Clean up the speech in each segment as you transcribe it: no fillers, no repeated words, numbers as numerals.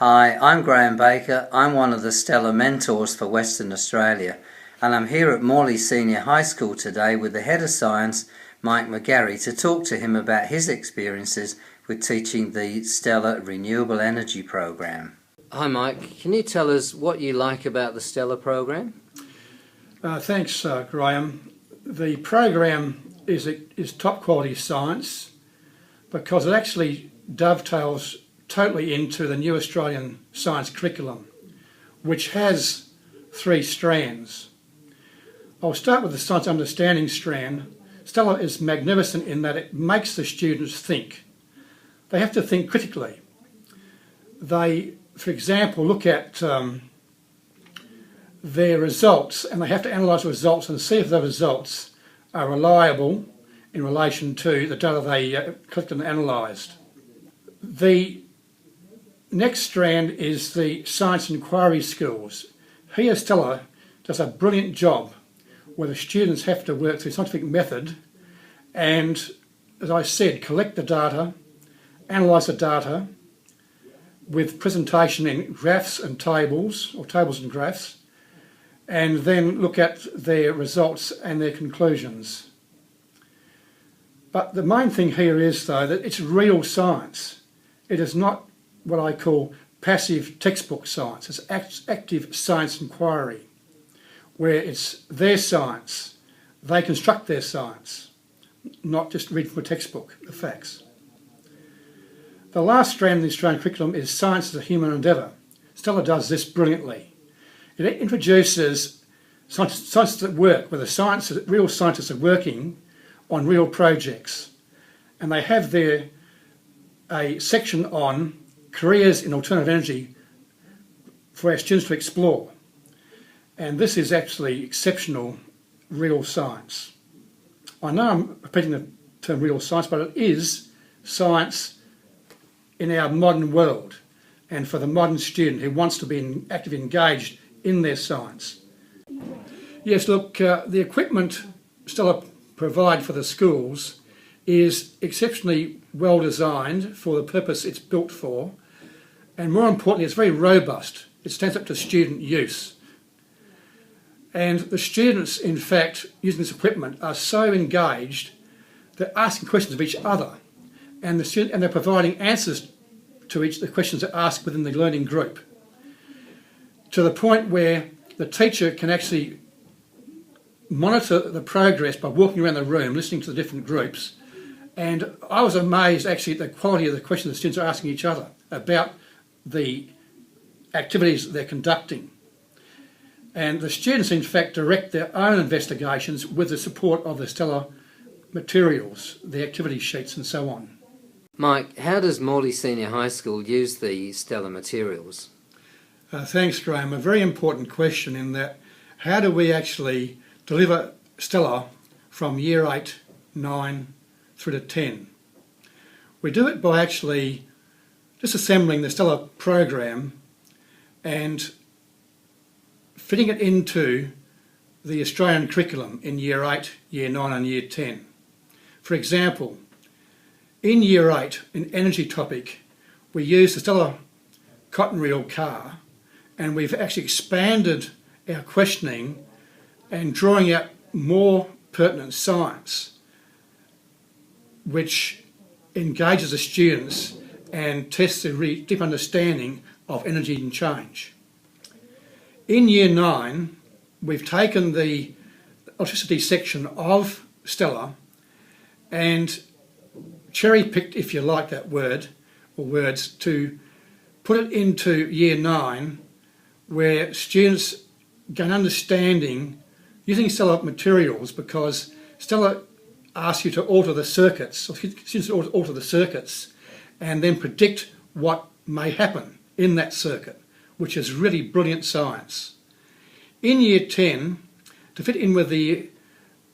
Hi, I'm Graham Baker. I'm one of the STELR mentors for Western Australia, and I'm here at Morley Senior High School today with the Head of Science, Mike McGarry, to talk to him about his experiences with teaching the STELR Renewable Energy Program. Hi Mike, can you tell us what you like about the STELR program? Thanks, Graham. The program is top quality science because it actually dovetails totally into the new Australian science curriculum, which has 3 strands. I'll start with the science understanding strand. STELR is magnificent in that it makes the students think. They have to think critically. They, for example, look at their results, and they have to analyse the results and see if the results are reliable in relation to the data they collected and analysed. The next strand is the science inquiry skills. Here STELR does a brilliant job where the students have to work through scientific method and, as I said, collect the data, analyse the data with presentation in graphs and tables, or tables and graphs, and then look at their results and their conclusions. But the main thing here is, though, that it's real science. It is not what I call passive textbook science. It's active science inquiry, where it's their science. They construct their science, not just read from a textbook, the facts. The last strand of the Australian curriculum is science as a human endeavour. STELR does this brilliantly. It introduces scientists at work, where the real scientists are working on real projects. And they have there a section on careers in alternative energy for our students to explore. And this is actually exceptional real science. I know I'm repeating the term real science, but it is science in our modern world and for the modern student who wants to be actively engaged in their science. Yes, look, the equipment STELR provide for the schools is exceptionally well designed for the purpose it's built for, and more importantly, it's very robust. It stands up to student use. And the students, in fact, using this equipment are so engaged, they're asking questions of each other, and they're providing answers to each of the questions that are asked within the learning group, to the point where the teacher can actually monitor the progress by walking around the room, listening to the different groups. And I was amazed actually at the quality of the questions the students are asking each other about the activities they're conducting. And the students in fact direct their own investigations with the support of the STELR materials, the activity sheets and so on. Mike, how does Morley Senior High School use the STELR materials? Thanks, Graham. A very important question in that how do we actually deliver STELR from year 8, 9 through to 10? We do it by actually disassembling the STELR program and fitting it into the Australian curriculum in year 8, year 9 and year 10. For example, in year 8, in energy topic, we use the STELR cotton reel car, and we've actually expanded our questioning and drawing out more pertinent science which engages the students and tests a really deep understanding of energy and change. In year 9, we've taken the electricity section of STELR and cherry-picked, if you like that word, or words, to put it into year 9, where students gain understanding using STELR materials, because STELR asks you to alter the circuits, or students alter the circuits, and then predict what may happen in that circuit, which is really brilliant science. In year 10, to fit in with the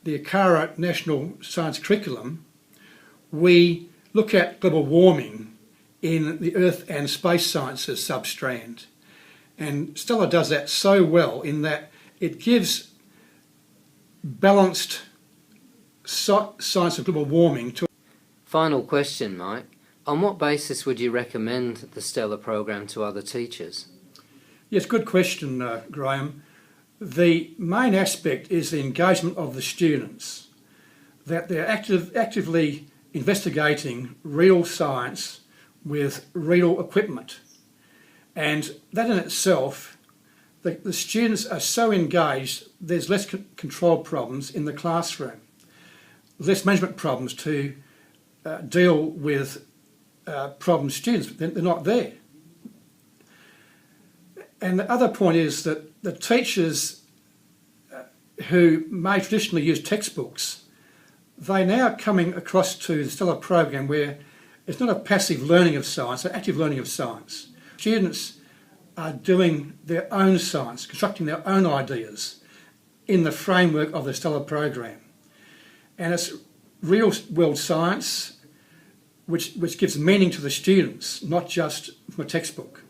ACARA National Science Curriculum, we look at global warming in the Earth and Space Sciences substrand. And STELR does that so well in that it gives balanced science of global warming to. Final question, Mike. On what basis would you recommend the STELR program to other teachers? Yes, good question, Graham. The main aspect is the engagement of the students, that they're actively investigating real science with real equipment. And that in itself, the students are so engaged, there's less control problems in the classroom, less management problems to deal with problem students. They're not there. And the other point is that the teachers who may traditionally use textbooks, they're now coming across to the STELR program where it's not a passive learning of science, it's active learning of science. Students are doing their own science, constructing their own ideas in the framework of the STELR program. And it's real world science which gives meaning to the students, not just from a textbook.